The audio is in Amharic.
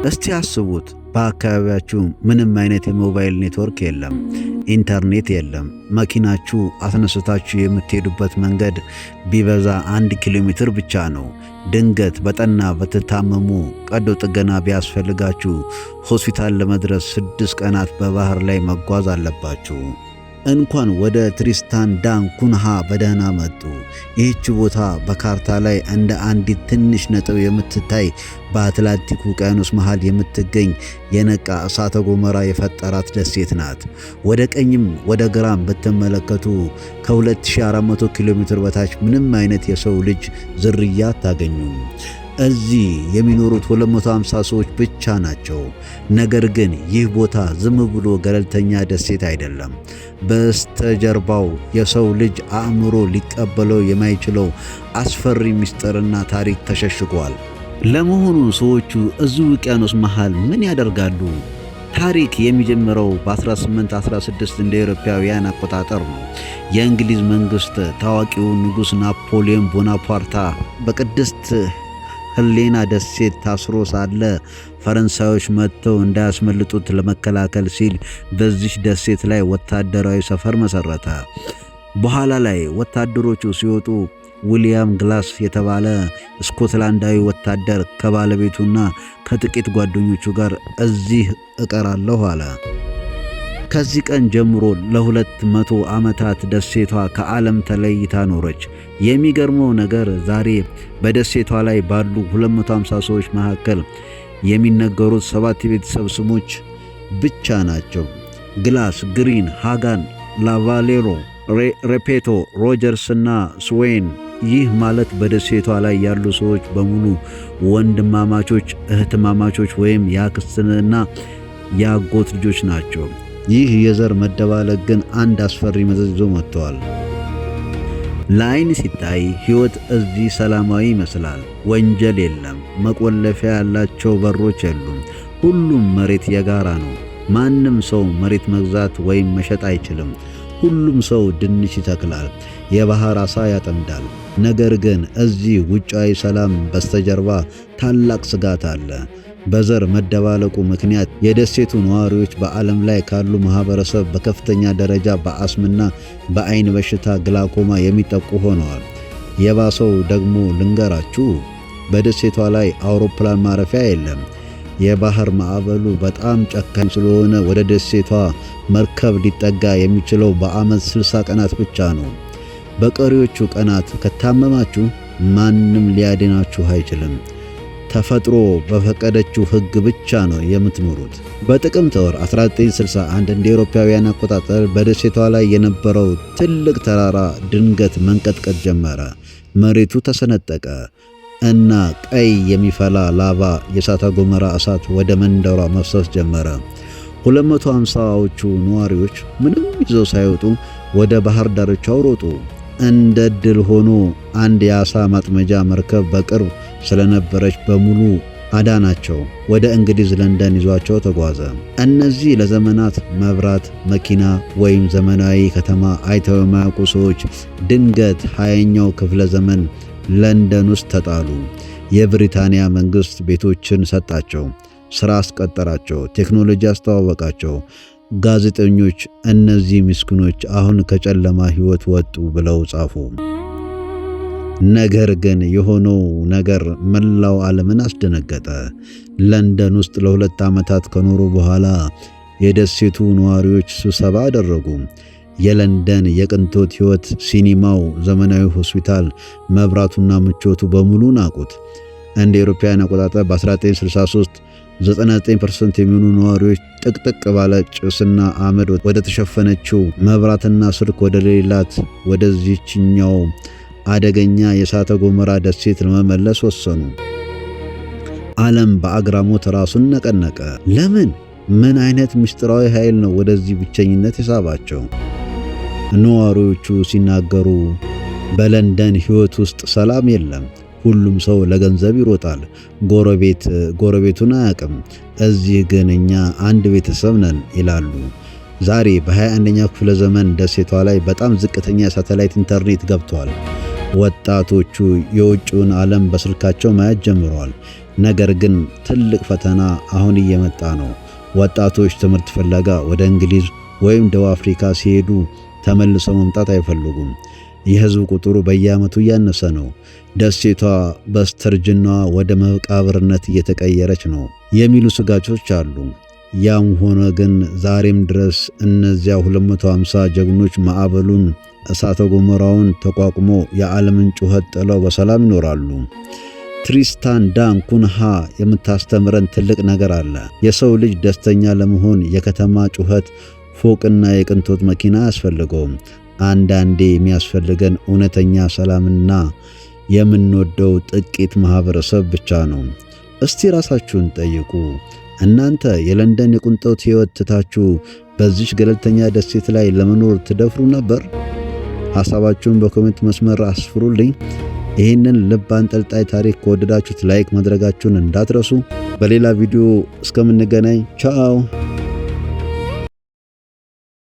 እስቲ አስቡት፣ በአካባቢያችሁ ምንም አይነት የሞባይል ኔትወርክ የለም፣ ኢንተርኔት የለም። መኪናችሁ አስነስታችሁ የምትሄዱበት መንገድ ቢበዛ 1 ኪሎ ሜትር ብቻ ነው። ድንገት በጠና በተታመሙ ቀዶ ጥገና ቢያስፈልጋችሁ ሆስፒታል ለመድረስ 6 ቀናት በባህር ላይ መጓዝ አለባችሁ። እንኳን ወደ ትሪስታን ዳ ኩንሃ በደህና መጡ። ይህች ቦታ በካርታ ላይ እንደ አንዲት ትንሽ ነጥብ የምትታይ በአትላንቲክ ውቅያኖስ መሃል የምትገኝ የነቃ እሳተ ገሞራ የፈጠራት ደሴት ናት። ወደ ቀኝም ወደ ግራም ብትመለከቱ ከ2400 ኪሎ ሜትር በታች ምንም አይነት የሰው ልጅ ዝርያ አታገኙም። እዚህ የሚኖሩት 250 ሰዎች ብቻ ናቸው። ነገር ግን ይህ ቦታ ዝም ብሎ ገለልተኛ ደሴት አይደለም። በስተጀርባው የሰው ልጅ አእምሮ ሊቀበለው የማይችለው አስፈሪ ምስጢርና ታሪክ ተሸሽጓል። ለመሆኑ ሰዎቹ እዚህ ውቅያኖስ መሃል ምን ያደርጋሉ? ታሪክ የሚጀምረው በ1816 እንደ አውሮፓውያን አቆጣጠር ነው። የእንግሊዝ መንግስት ታዋቂው ንጉሥ ናፖሊዮን ቦናፓርታ በቅድስት ሄሌና ደሴት ታስሮ ሳለ ፈረንሳዮች መጥተው እንዳያስመልጡት ለመከላከል ሲል በዚህ ደሴት ላይ ወታደራዊ ሰፈር መሰረተ። በኋላ ላይ ወታደሮቹ ሲወጡ ዊሊያም ግላስ የተባለ ስኮትላንዳዊ ወታደር ከባለቤቱና ከጥቂት ጓደኞቹ ጋር እዚህ እቀራለሁ አለ። ከዚህ ቀን ጀምሮ ለ200 ዓመታት ደሴቷ ከዓለም ተለይታ ኖረች። የሚገርመው ነገር ዛሬ በደሴቷ ላይ ባሉ 250 ሰዎች መካከል የሚነገሩት 7 የቤተሰብ ስሞች ብቻ ናቸው። ግላስ፣ ግሪን፣ ሃጋን፣ ላቫሌሮ፣ ሬፔቶ፣ ሮጀርስ እና ስዌን። ይህ ማለት በደሴቷ ላይ ያሉ ሰዎች በሙሉ ወንድማማቾች፣ እህትማማቾች ወይም የአክስትና የአጎት ልጆች ናቸው። ይህ የዘር መደባለቅ ግን አንድ አስፈሪ መዘዝ ይዞ መጥቷል። ለዓይን ሲታይ ሕይወት እዚህ ሰላማዊ ይመስላል። ወንጀል የለም፣ መቆለፊያ ያላቸው በሮች የሉም። ሁሉም መሬት የጋራ ነው። ማንም ሰው መሬት መግዛት ወይም መሸጥ አይችልም። ሁሉም ሰው ድንች ይተክላል፣ የባህር ዓሣ ያጠምዳል። ነገር ግን እዚህ ውጫዊ ሰላም በስተጀርባ ታላቅ ስጋት አለ። በዘር መደባለቁ ምክንያት የደሴቱ ነዋሪዎች በዓለም ላይ ካሉ ማህበረሰብ በከፍተኛ ደረጃ በአስምና በዓይን በሽታ ግላኮማ የሚጠቁ ሆነዋል። የባሰው ደግሞ ልንገራችሁ፣ በደሴቷ ላይ አውሮፕላን ማረፊያ የለም። የባህር ማዕበሉ በጣም ጨካኝ ስለሆነ ወደ ደሴቷ መርከብ ሊጠጋ የሚችለው በዓመት 60 ቀናት ብቻ ነው። በቀሪዎቹ ቀናት ከታመማችሁ ማንም ሊያድናችሁ አይችልም። ተፈጥሮ በፈቀደችው ሕግ ብቻ ነው የምትኖሩት። በጥቅምት ወር 1961 እንደ አውሮፓውያን አቆጣጠር በደሴቷ ላይ የነበረው ትልቅ ተራራ ድንገት መንቀጥቀጥ ጀመረ። መሬቱ ተሰነጠቀ እና ቀይ የሚፈላ ላቫ የእሳተ ገሞራ እሳት ወደ መንደሯ መፍሰስ ጀመረ። 250ዎቹ ነዋሪዎች ምንም ይዘው ሳይወጡ ወደ ባህር ዳርቻው ሮጡ። እንደ ድል ሆኖ አንድ የዓሣ ማጥመጃ መርከብ በቅርብ ስለነበረች በሙሉ አዳናቸው። ወደ እንግሊዝ ለንደን ይዟቸው ተጓዘ። እነዚህ ለዘመናት መብራት፣ መኪና ወይም ዘመናዊ ከተማ አይተው የማያውቁ ሰዎች ድንገት 20ኛው ክፍለ ዘመን ለንደን ውስጥ ተጣሉ። የብሪታንያ መንግስት ቤቶችን ሰጣቸው፣ ሥራ አስቀጠራቸው፣ ቴክኖሎጂ አስተዋወቃቸው። ጋዜጠኞች እነዚህ ምስኪኖች አሁን ከጨለማ ሕይወት ወጡ ብለው ጻፉ። ነገር ግን የሆነው ነገር መላው ዓለምን አስደነገጠ። ለንደን ውስጥ ለ2 ዓመታት ከኖሩ በኋላ የደሴቱ ነዋሪዎች ስብሰባ አደረጉ። የለንደን የቅንጦት ሕይወት፣ ሲኒማው፣ ዘመናዊ ሆስፒታል፣ መብራቱና ምቾቱ በሙሉ ናቁት። እንደ አውሮፓውያን አቆጣጠር በ1963 99% የሚሆኑ ነዋሪዎች ጥቅጥቅ ባለ ጭስና አመድ ወደ ተሸፈነችው መብራትና ስልክ ወደ ሌላት ወደዚህኛው አደገኛ የእሳተ ገሞራ ደሴት ለመመለስ ወሰኑ። ዓለም በአግራሞት ራሱን ነቀነቀ። ለምን? ምን አይነት ምስጢራዊ ኃይል ነው ወደዚህ ብቸኝነት የሳባቸው? ነዋሪዎቹ ሲናገሩ በለንደን ሕይወት ውስጥ ሰላም የለም። ሁሉም ሰው ለገንዘብ ይሮጣል። ጎረቤቱን አያውቅም። እዚህ ግን እኛ አንድ ቤተሰብ ነን ይላሉ። ዛሬ በ21ኛው ክፍለ ዘመን ደሴቷ ላይ በጣም ዝቅተኛ የሳተላይት ኢንተርኔት ገብቷል። ወጣቶቹ የውጭውን ዓለም በስልካቸው ማየት ጀምረዋል። ነገር ግን ትልቅ ፈተና አሁን እየመጣ ነው። ወጣቶች ትምህርት ፍለጋ ወደ እንግሊዝ ወይም ደቡብ አፍሪካ ሲሄዱ ተመልሰው መምጣት አይፈልጉም። የህዝብ ቁጥሩ በየዓመቱ እያነሰ ነው። ደሴቷ በስተርጅናዋ ወደ መቃብርነት እየተቀየረች ነው የሚሉ ስጋቶች አሉ። ያም ሆነ ግን ዛሬም ድረስ እነዚያ 250 ጀግኖች ማዕበሉን፣ እሳተ ገሞራውን ተቋቁሞ የዓለምን ጩኸት ጥለው በሰላም ይኖራሉ። ትሪስታን ዳ ኩንሃ የምታስተምረን ትልቅ ነገር አለ። የሰው ልጅ ደስተኛ ለመሆን የከተማ ጩኸት፣ ፎቅና የቅንጦት መኪና አያስፈልገውም። አንዳንዴ የሚያስፈልገን እውነተኛ ሰላምና የምንወደው ጥቂት ማህበረሰብ ብቻ ነው። እስቲ ራሳችሁን ጠይቁ። እናንተ የለንደን የቅንጦት ሕይወት ትታችሁ በዚች ገለልተኛ ደሴት ላይ ለመኖር ትደፍሩ ነበር? ሐሳባችሁን በኮሜንት መስመር አስፍሩልኝ። ይህንን ልብ አንጠልጣይ ታሪክ ከወደዳችሁት ላይክ ማድረጋችሁን እንዳትረሱ። በሌላ ቪዲዮ እስከምንገናኝ ቻው።